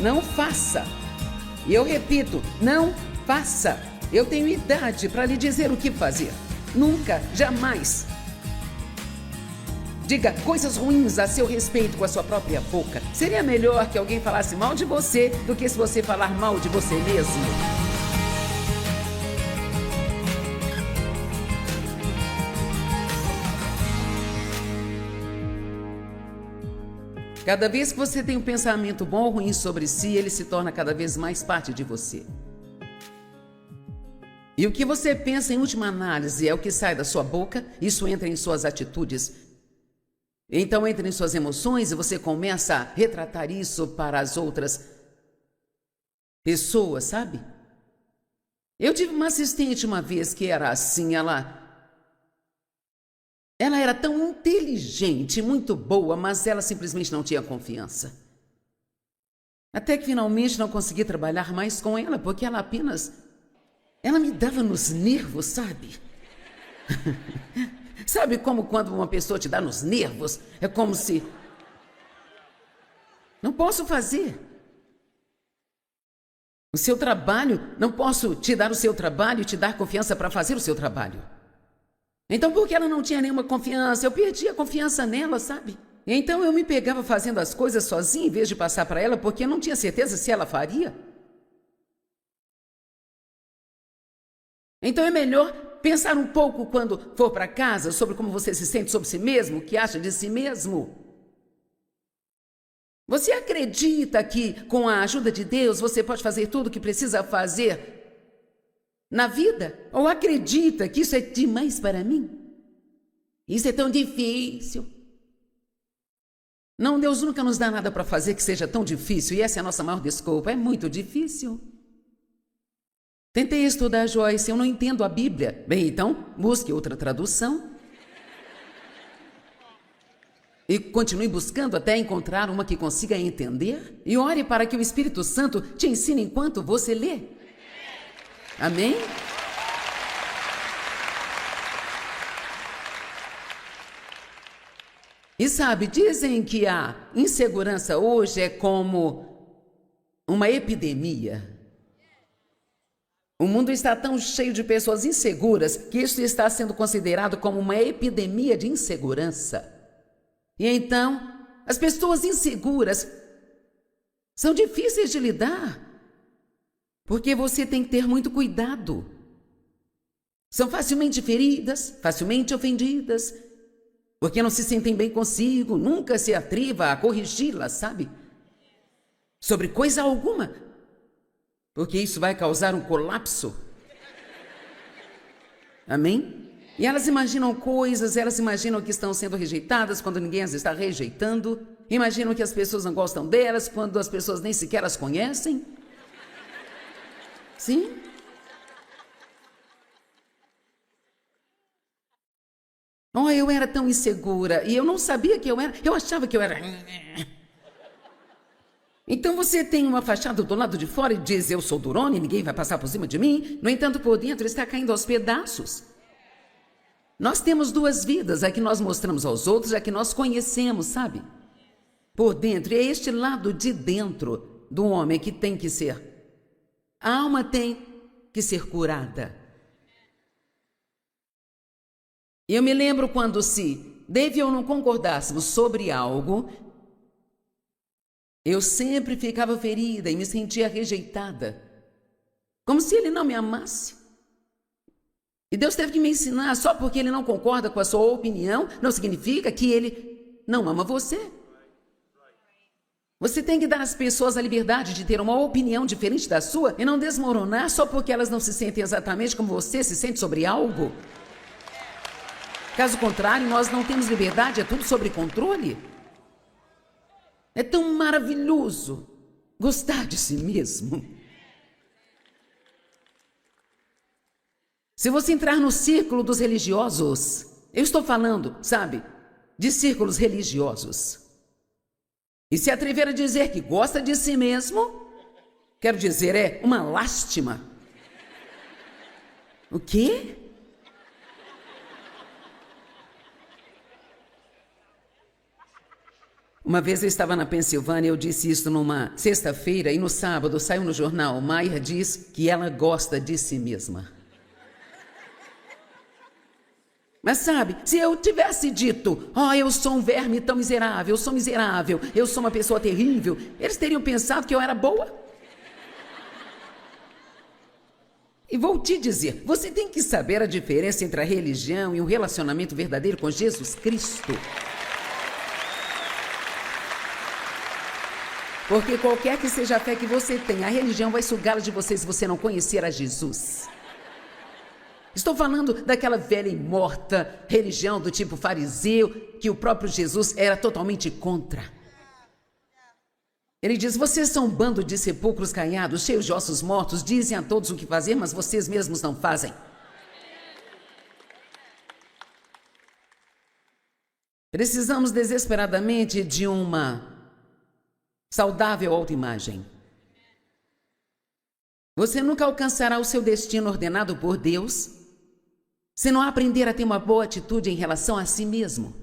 Não faça. E eu repito, não faça. Eu tenho idade para lhe dizer o que fazer. Nunca, jamais. Diga coisas ruins a seu respeito com a sua própria boca. Seria melhor que alguém falasse mal de você do que se você falar mal de você mesmo. Cada vez que você tem um pensamento bom ou ruim sobre si, ele se torna cada vez mais parte de você. E o que você pensa em última análise é o que sai da sua boca, isso entra em suas atitudes. Então entra em suas emoções e você começa a retratar isso para as outras pessoas, sabe? Eu tive uma assistente uma vez que era assim, ela era tão inteligente, muito boa, mas ela simplesmente não tinha confiança. Até que finalmente não consegui trabalhar mais com ela, porque ela me dava nos nervos, sabe? Sabe como quando uma pessoa te dá nos nervos? É como se... Não posso fazer. O seu trabalho, não posso te dar o seu trabalho e te dar confiança para fazer o seu trabalho. Então, porque ela não tinha nenhuma confiança, eu perdi a confiança nela, sabe? Então eu me pegava fazendo as coisas sozinha em vez de passar para ela, porque eu não tinha certeza se ela faria. Então é melhor pensar um pouco quando for para casa sobre como você se sente sobre si mesmo, o que acha de si mesmo. Você acredita que com a ajuda de Deus você pode fazer tudo o que precisa fazer na vida? Ou acredita que isso é demais para mim? Isso é tão difícil. Não, Deus nunca nos dá nada para fazer que seja tão difícil, e essa é a nossa maior desculpa. É muito difícil. Tentei estudar Joyce, eu não entendo a Bíblia. Bem, então, busque outra tradução. E continue buscando até encontrar uma que consiga entender. E ore para que o Espírito Santo te ensine enquanto você lê. Amém? E sabe, dizem que a insegurança hoje é como uma epidemia. O mundo está tão cheio de pessoas inseguras que isso está sendo considerado como uma epidemia de insegurança. E então, as pessoas inseguras são difíceis de lidar, porque você tem que ter muito cuidado. São facilmente feridas, facilmente ofendidas, porque não se sentem bem consigo, nunca se atreva a corrigi-las, sabe? Sobre coisa alguma, porque isso vai causar um colapso. Amém? E elas imaginam coisas, elas imaginam que estão sendo rejeitadas quando ninguém as está rejeitando, imaginam que as pessoas não gostam delas quando as pessoas nem sequer as conhecem. Sim? Oh, eu era tão insegura e eu não sabia que eu era, eu achava que eu era... Então você tem uma fachada do lado de fora e diz, eu sou durona e ninguém vai passar por cima de mim. No entanto, por dentro está caindo aos pedaços. Nós temos duas vidas, a que nós mostramos aos outros, a que nós conhecemos, sabe? Por dentro, e é este lado de dentro do homem que tem que ser. A alma tem que ser curada. Eu me lembro quando se Dave e eu não concordássemos sobre algo, eu sempre ficava ferida e me sentia rejeitada, como se ele não me amasse. E Deus teve que me ensinar, só porque ele não concorda com a sua opinião, não significa que ele não ama você. Você tem que dar às pessoas a liberdade de ter uma opinião diferente da sua e não desmoronar só porque elas não se sentem exatamente como você se sente sobre algo. Caso contrário, nós não temos liberdade, é tudo sobre controle. É tão maravilhoso gostar de si mesmo. Se você entrar no círculo dos religiosos, eu estou falando, sabe, de círculos religiosos, e se atrever a dizer que gosta de si mesmo, quero dizer, é uma lástima. O quê? Uma vez eu estava na Pensilvânia, eu disse isso numa sexta-feira, e no sábado saiu no jornal, Mayra diz que ela gosta de si mesma. Mas sabe, se eu tivesse dito, eu sou um verme tão miserável, eu sou miserável, eu sou uma pessoa terrível, eles teriam pensado que eu era boa. E vou te dizer, você tem que saber a diferença entre a religião e um relacionamento verdadeiro com Jesus Cristo. Porque qualquer que seja a fé que você tem, a religião vai sugá-la de você se você não conhecer a Jesus. Estou falando daquela velha e morta religião do tipo fariseu, que o próprio Jesus era totalmente contra. Ele diz, vocês são um bando de sepulcros caiados, cheios de ossos mortos, dizem a todos o que fazer, mas vocês mesmos não fazem. Precisamos desesperadamente de uma saudável autoimagem. Você nunca alcançará o seu destino ordenado por Deus se não aprender a ter uma boa atitude em relação a si mesmo.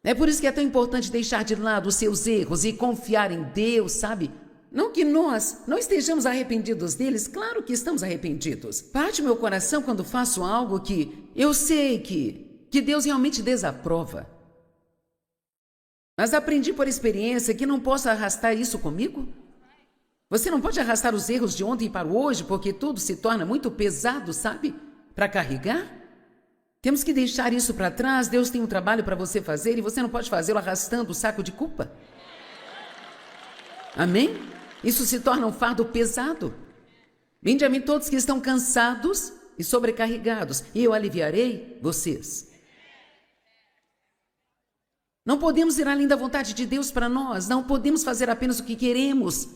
É por isso que é tão importante deixar de lado os seus erros e confiar em Deus, sabe? Não que nós não estejamos arrependidos deles, claro que estamos arrependidos. Parte meu coração quando faço algo que eu sei que Deus realmente desaprova. Mas aprendi por experiência que não posso arrastar isso comigo. Você não pode arrastar os erros de ontem para o hoje, porque tudo se torna muito pesado, sabe? Para carregar. Temos que deixar isso para trás. Deus tem um trabalho para você fazer e você não pode fazê-lo arrastando o saco de culpa. Amém? Isso se torna um fardo pesado. Vinde a mim todos que estão cansados e sobrecarregados, e eu aliviarei vocês. Não podemos ir além da vontade de Deus para nós. Não podemos fazer apenas o que queremos.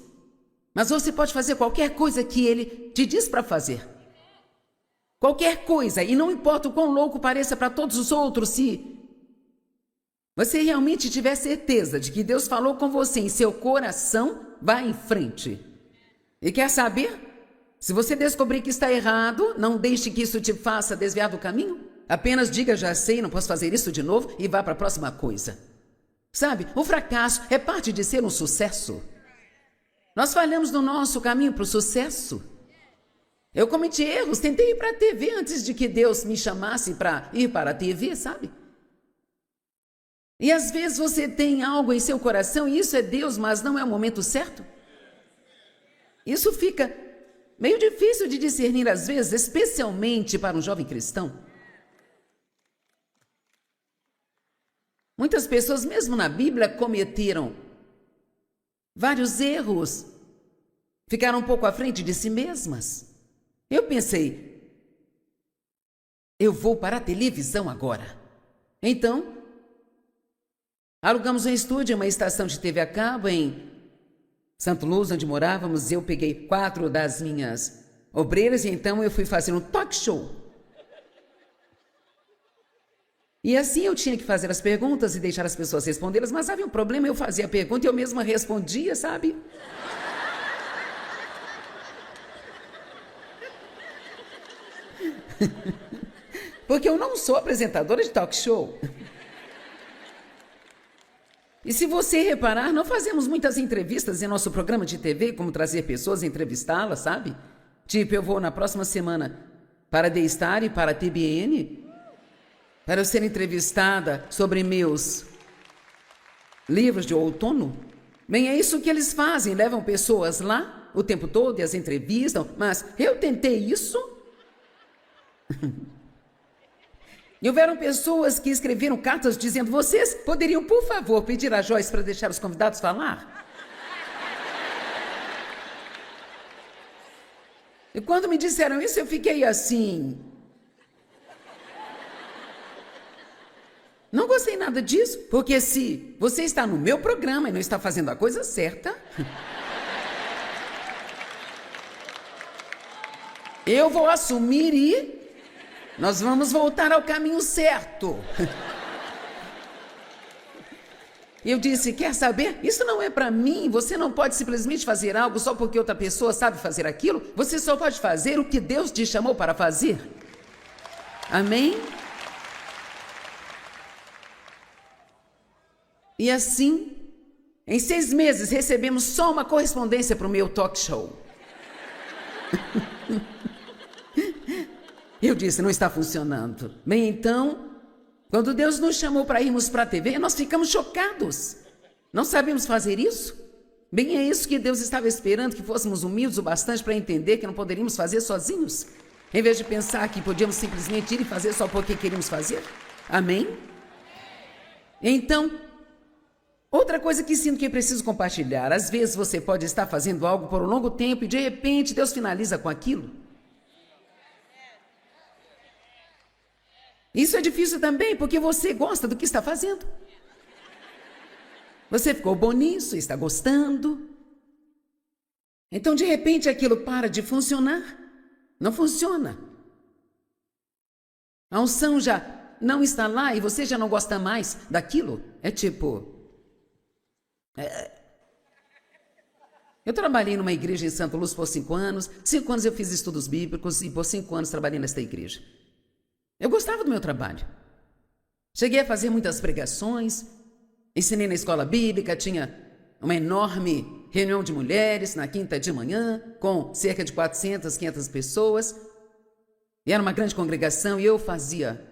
Mas você pode fazer qualquer coisa que Ele te diz para fazer. Qualquer coisa. E não importa o quão louco pareça para todos os outros, se você realmente tiver certeza de que Deus falou com você em seu coração, vá em frente. E quer saber? Se você descobrir que está errado, não deixe que isso te faça desviar do caminho. Apenas diga, já sei, não posso fazer isso de novo, e vá para a próxima coisa. Sabe, o fracasso é parte de ser um sucesso. Nós falhamos no nosso caminho para o sucesso. Eu cometi erros, tentei ir para a TV antes de que Deus me chamasse para ir para a TV, sabe? E às vezes você tem algo em seu coração e isso é Deus, mas não é o momento certo. Isso fica meio difícil de discernir às vezes, especialmente para um jovem cristão. Muitas pessoas, mesmo na Bíblia, cometeram vários erros. Ficaram um pouco à frente de si mesmas. Eu pensei, eu vou para a televisão agora. Então, alugamos um estúdio, uma estação de TV a cabo em Santo Luz, onde morávamos. Eu peguei 4 das minhas obreiras e então eu fui fazer um talk show. E assim eu tinha que fazer as perguntas e deixar as pessoas respondê-las, mas havia um problema, eu fazia a pergunta e eu mesma respondia, sabe? Porque eu não sou apresentadora de talk show. E se você reparar, não fazemos muitas entrevistas em nosso programa de TV, como trazer pessoas e entrevistá-las, sabe? Tipo, eu vou na próxima semana para a D-Star e para a TBN, para eu ser entrevistada sobre meus livros de outono. Bem, é isso que eles fazem, levam pessoas lá o tempo todo e as entrevistam, mas eu tentei isso. E houveram pessoas que escreveram cartas dizendo, vocês poderiam, por favor, pedir a Joyce para deixar os convidados falar? E quando me disseram isso, eu fiquei assim... Não gostei nada disso, porque se você está no meu programa e não está fazendo a coisa certa, eu vou assumir e nós vamos voltar ao caminho certo. Eu disse, quer saber? Isso não é para mim, você não pode simplesmente fazer algo só porque outra pessoa sabe fazer aquilo, você só pode fazer o que Deus te chamou para fazer. Amém? E assim, em 6 meses, recebemos só uma correspondência para o meu talk show. Eu disse, não está funcionando. Bem, então, quando Deus nos chamou para irmos para a TV, nós ficamos chocados. Não sabemos fazer isso? Bem, é isso que Deus estava esperando, que fôssemos humildes o bastante para entender que não poderíamos fazer sozinhos. Em vez de pensar que podíamos simplesmente ir e fazer só porque queríamos fazer. Amém? Então, outra coisa que sinto que é preciso compartilhar. Às vezes você pode estar fazendo algo por um longo tempo e de repente Deus finaliza com aquilo. Isso é difícil também porque você gosta do que está fazendo. Você ficou bom nisso, está gostando. Então, de repente, aquilo para de funcionar. Não funciona. A unção já não está lá e você já não gosta mais daquilo. É tipo... Eu trabalhei numa igreja em Santa Luz por 5 anos. 5 anos eu fiz estudos bíblicos e por 5 anos trabalhei nesta igreja. Eu gostava do meu trabalho. Cheguei a fazer muitas pregações, ensinei na escola bíblica, tinha uma enorme reunião de mulheres na quinta de manhã, com cerca de 400, 500 pessoas. E era uma grande congregação e eu fazia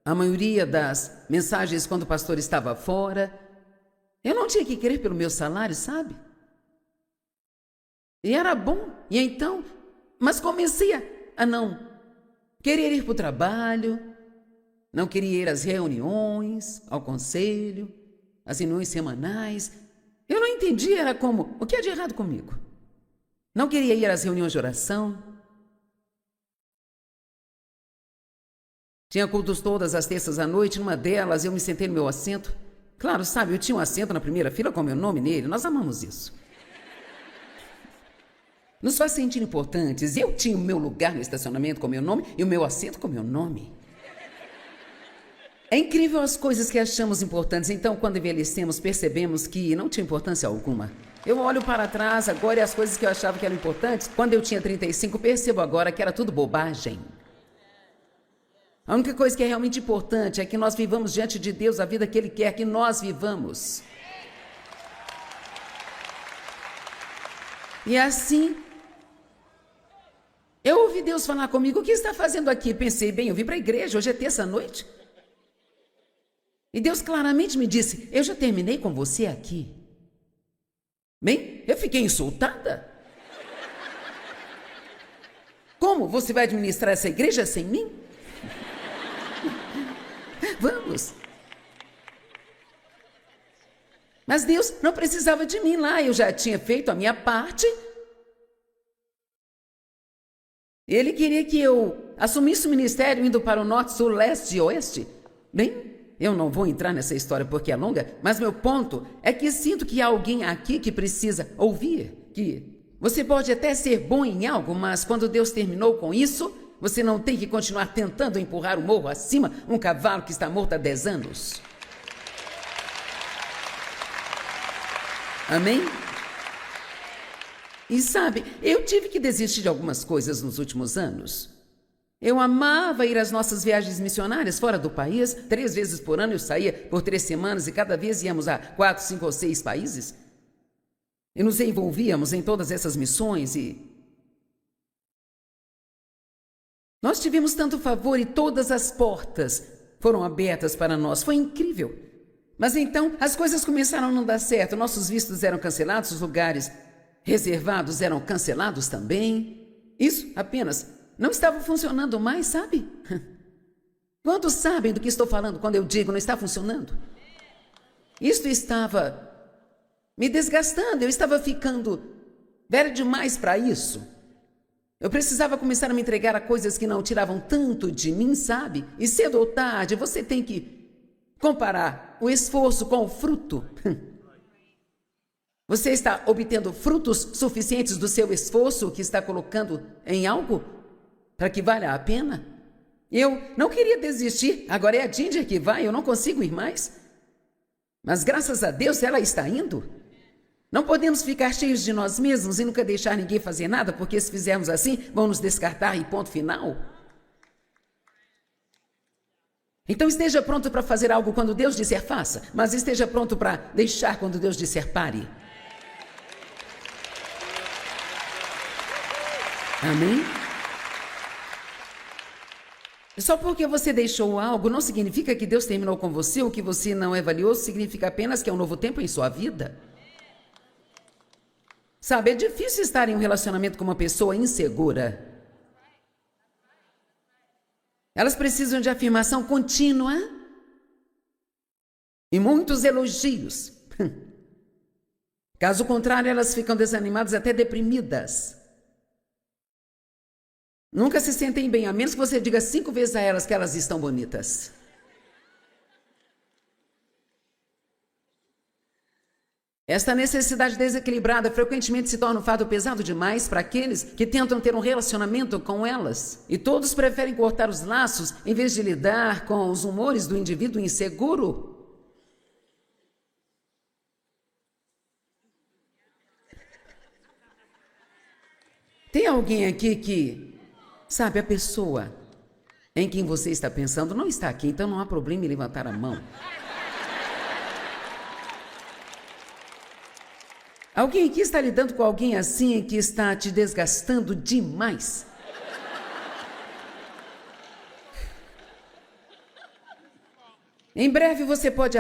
a maioria das mensagens quando o pastor estava fora. Eu não tinha que querer pelo meu salário, sabe? E era bom. E então, mas comecei a não querer ir para o trabalho, não queria ir às reuniões, ao conselho, às reuniões semanais. Eu não entendia, era como, o que é de errado comigo? Não queria ir às reuniões de oração. Tinha cultos todas as terças à noite, numa delas eu me sentei no meu assento. Claro, sabe, eu tinha um assento na primeira fila com meu nome nele, nós amamos isso. Nos faz sentir importantes. Eu tinha o meu lugar no estacionamento com meu nome e o meu assento com meu nome. É incrível as coisas que achamos importantes. Então, quando envelhecemos, percebemos que não tinha importância alguma. Eu olho para trás agora e as coisas que eu achava que eram importantes, quando eu tinha 35, percebo agora que era tudo bobagem. A única coisa que é realmente importante é que nós vivamos diante de Deus a vida que Ele quer que nós vivamos. E assim, eu ouvi Deus falar comigo, o que está fazendo aqui? Pensei, bem, eu vim para a igreja, hoje é terça-noite. E Deus claramente me disse, eu já terminei com você aqui. Bem, eu fiquei insultada. Como você vai administrar essa igreja sem mim? Vamos. Mas Deus não precisava de mim lá, eu já tinha feito a minha parte. Ele queria que eu assumisse o ministério indo para o norte, sul, leste e oeste. Bem, eu não vou entrar nessa história porque é longa, mas meu ponto é que sinto que há alguém aqui que precisa ouvir que você pode até ser bom em algo, mas quando Deus terminou com isso, você não tem que continuar tentando empurrar o morro acima um cavalo que está morto há 10 anos. Amém? E sabe, eu tive que desistir de algumas coisas nos últimos anos. Eu amava ir às nossas viagens missionárias fora do país. 3 vezes por ano eu saía por 3 semanas e cada vez íamos a 4, 5 ou 6 países. E nos envolvíamos em todas essas missões e nós tivemos tanto favor e todas as portas foram abertas para nós. Foi incrível. Mas então as coisas começaram a não dar certo. Nossos vistos eram cancelados, os lugares reservados eram cancelados também. Isso apenas não estava funcionando mais, sabe? Quantos sabem do que estou falando quando eu digo não está funcionando? Isto estava me desgastando, eu estava ficando velha demais para isso. Eu precisava começar a me entregar a coisas que não tiravam tanto de mim, sabe? E cedo ou tarde você tem que comparar o esforço com o fruto. Você está obtendo frutos suficientes do seu esforço que está colocando em algo para que valha a pena? Eu não queria desistir, agora é a Ginger que vai, eu não consigo ir mais. Mas graças a Deus ela está indo. Não podemos ficar cheios de nós mesmos e nunca deixar ninguém fazer nada, porque se fizermos assim, vão nos descartar e ponto final. Então esteja pronto para fazer algo quando Deus disser faça, mas esteja pronto para deixar quando Deus disser pare. Amém? Só porque você deixou algo não significa que Deus terminou com você, ou que você não é valioso, significa apenas que é um novo tempo em sua vida. Sabe, é difícil estar em um relacionamento com uma pessoa insegura. Elas precisam de afirmação contínua e muitos elogios. Caso contrário, elas ficam desanimadas, até deprimidas. Nunca se sentem bem, a menos que você diga 5 vezes a elas que elas estão bonitas. Esta necessidade desequilibrada frequentemente se torna um fardo pesado demais para aqueles que tentam ter um relacionamento com elas. E todos preferem cortar os laços em vez de lidar com os humores do indivíduo inseguro. Tem alguém aqui que, sabe, a pessoa em quem você está pensando não está aqui, então não há problema em levantar a mão. Alguém aqui está lidando com alguém assim que está te desgastando demais? Em breve você pode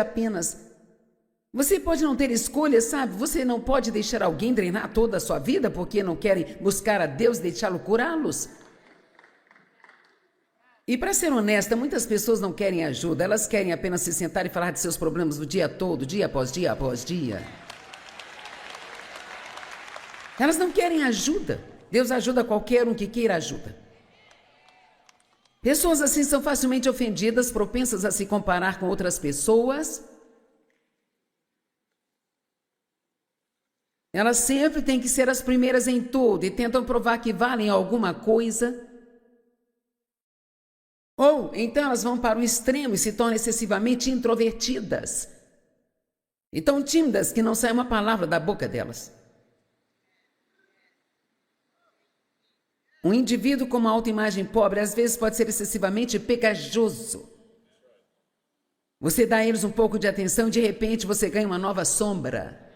não ter escolha, sabe? Você não pode deixar alguém drenar toda a sua vida porque não querem buscar a Deus e deixá-lo curá-los. E para ser honesta, muitas pessoas não querem ajuda, elas querem apenas se sentar e falar de seus problemas o dia todo, dia após dia após dia. Elas não querem ajuda. Deus ajuda qualquer um que queira ajuda. Pessoas assim são facilmente ofendidas, propensas a se comparar com outras pessoas. Elas sempre têm que ser as primeiras em tudo e tentam provar que valem alguma coisa. Ou então elas vão para o extremo e se tornam excessivamente introvertidas. E tão tímidas que não sai uma palavra da boca delas. Um indivíduo com uma autoimagem pobre às vezes pode ser excessivamente pegajoso. Você dá a eles um pouco de atenção e de repente você ganha uma nova sombra.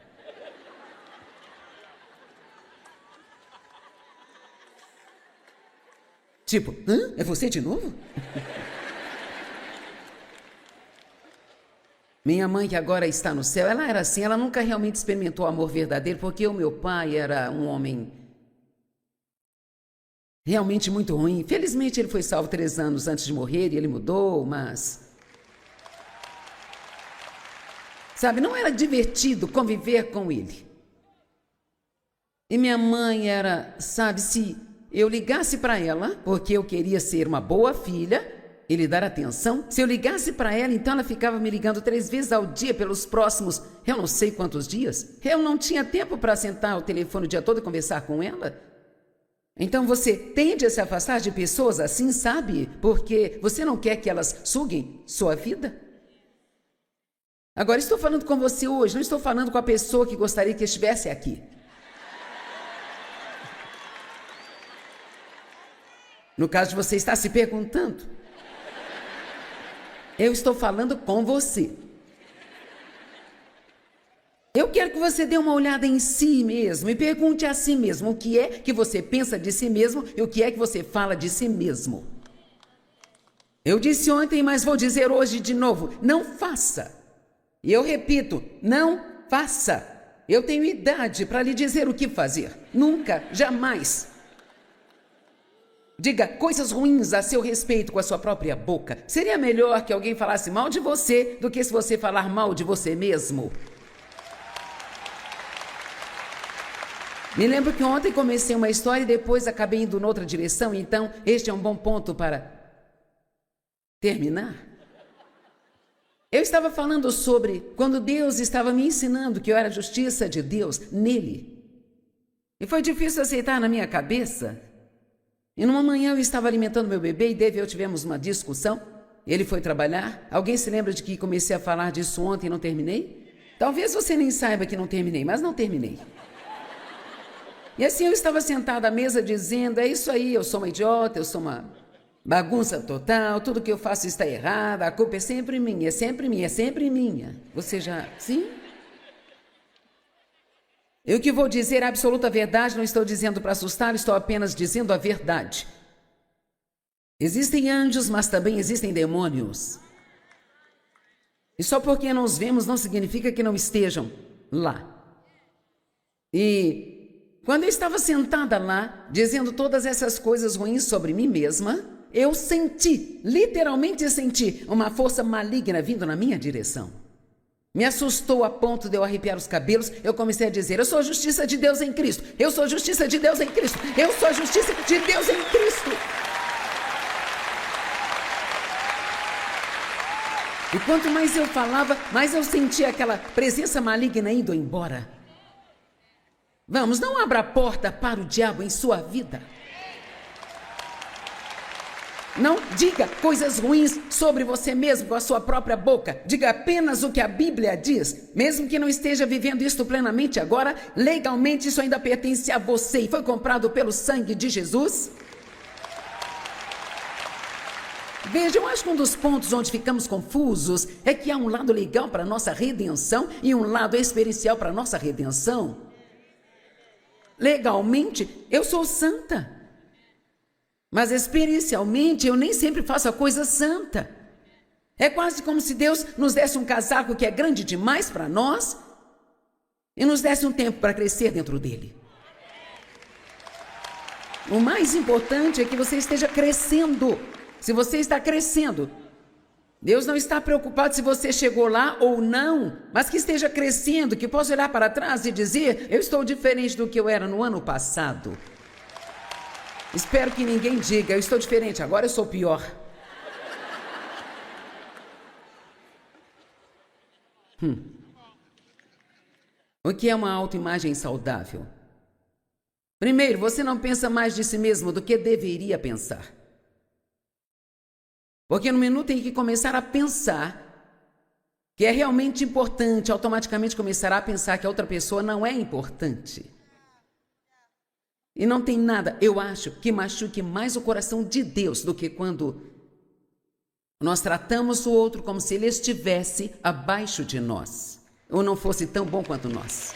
Tipo, hã? É você de novo? Minha mãe, que agora está no céu, ela era assim, ela nunca realmente experimentou o amor verdadeiro, porque o meu pai era um homem realmente muito ruim. Felizmente ele foi salvo 3 anos antes de morrer e ele mudou, mas... Sabe, não era divertido conviver com ele. E minha mãe era, sabe, se eu ligasse para ela, porque eu queria ser uma boa filha e lhe dar atenção, se eu ligasse para ela, então ela ficava me ligando 3 vezes ao dia pelos próximos, eu não sei quantos dias. Eu não tinha tempo para sentar ao telefone o dia todo e conversar com ela. Então você tende a se afastar de pessoas assim, sabe? Porque você não quer que elas suguem sua vida. Agora, estou falando com você hoje, não estou falando com a pessoa que gostaria que estivesse aqui. No caso de você estar se perguntando. Eu estou falando com você. Eu quero que você dê uma olhada em si mesmo e pergunte a si mesmo o que é que você pensa de si mesmo e o que é que você fala de si mesmo. Eu disse ontem, mas vou dizer hoje de novo, não faça. E eu repito, não faça. Eu tenho idade para lhe dizer o que fazer. Nunca, jamais. Diga coisas ruins a seu respeito com a sua própria boca. Seria melhor que alguém falasse mal de você do que se você falar mal de você mesmo. Me lembro que ontem comecei uma história e depois acabei indo noutra direção, então este é um bom ponto para terminar. Eu estava falando sobre quando Deus estava me ensinando que eu era a justiça de Deus nele. E foi difícil aceitar na minha cabeça. E numa manhã eu estava alimentando meu bebê e Dave e eu tivemos uma discussão. Ele foi trabalhar. Alguém se lembra de que comecei a falar disso ontem e não terminei? Talvez você nem saiba que não terminei, mas não terminei. E assim eu estava sentada à mesa dizendo, é isso aí, eu sou uma idiota, eu sou uma bagunça total, tudo que eu faço está errado, a culpa é sempre minha, é sempre minha, é sempre minha. Você já... Sim? Eu que vou dizer a absoluta verdade, não estou dizendo para assustar, estou apenas dizendo a verdade. Existem anjos, mas também existem demônios. E só porque não os vemos não significa que não estejam lá. E quando eu estava sentada lá, dizendo todas essas coisas ruins sobre mim mesma, eu senti, literalmente senti, uma força maligna vindo na minha direção. Me assustou a ponto de eu arrepiar os cabelos. Eu comecei a dizer, eu sou a justiça de Deus em Cristo. Eu sou a justiça de Deus em Cristo. Eu sou a justiça de Deus em Cristo. E quanto mais eu falava, mais eu sentia aquela presença maligna indo embora. Vamos, não abra a porta para o diabo em sua vida. Não diga coisas ruins sobre você mesmo com a sua própria boca. Diga apenas o que a Bíblia diz. Mesmo que não esteja vivendo isto plenamente agora, legalmente isso ainda pertence a você e foi comprado pelo sangue de Jesus. Veja, eu acho que um dos pontos onde ficamos confusos é que há um lado legal para a nossa redenção e um lado experiencial para a nossa redenção. Legalmente, eu sou santa. Mas experiencialmente eu nem sempre faço a coisa santa. É quase como se Deus nos desse um casaco que é grande demais para nós e nos desse um tempo para crescer dentro dele. O mais importante é que você esteja crescendo. Se você está crescendo, Deus não está preocupado se você chegou lá ou não, mas que esteja crescendo, que possa olhar para trás e dizer, eu estou diferente do que eu era no ano passado. Espero que ninguém diga, eu estou diferente, agora eu sou pior. O que é uma autoimagem saudável? Primeiro, você não pensa mais de si mesmo do que deveria pensar. Porque no minuto em que começar a pensar que é realmente importante, automaticamente começará a pensar que a outra pessoa não é importante. E não tem nada, eu acho, que machuque mais o coração de Deus do que quando nós tratamos o outro como se ele estivesse abaixo de nós, ou não fosse tão bom quanto nós.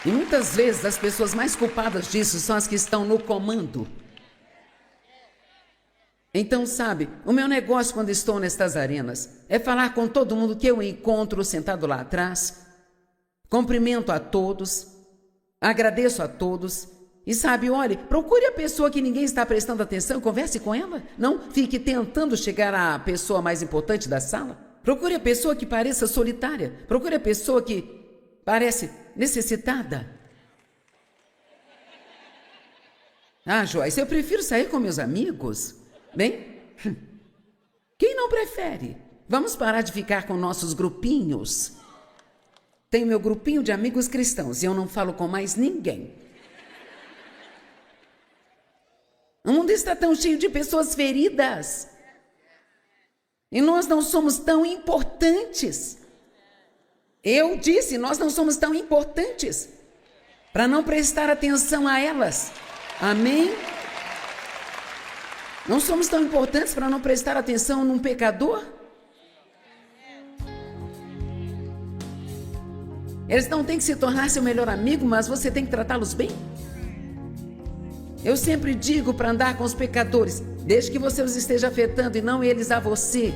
E muitas vezes as pessoas mais culpadas disso são as que estão no comando. Então, sabe, o meu negócio quando estou nestas arenas é falar com todo mundo que eu encontro sentado lá atrás, cumprimento a todos, agradeço a todos e sabe, olhe, procure a pessoa que ninguém está prestando atenção, converse com ela. Não fique tentando chegar à pessoa mais importante da sala. Procure a pessoa que pareça solitária. Procure a pessoa que parece necessitada. Ah, Joyce, eu prefiro sair com meus amigos. Bem, quem não prefere? Vamos parar de ficar com nossos grupinhos. Tenho meu grupinho de amigos cristãos e eu não falo com mais ninguém. O mundo está tão cheio de pessoas feridas. E nós não somos tão importantes. Eu disse, nós não somos tão importantes para não prestar atenção a elas. Amém? Não somos tão importantes para não prestar atenção num pecador? Eles não têm que se tornar seu melhor amigo, mas você tem que tratá-los bem. Eu sempre digo para andar com os pecadores, desde que você os esteja afetando e não eles a você.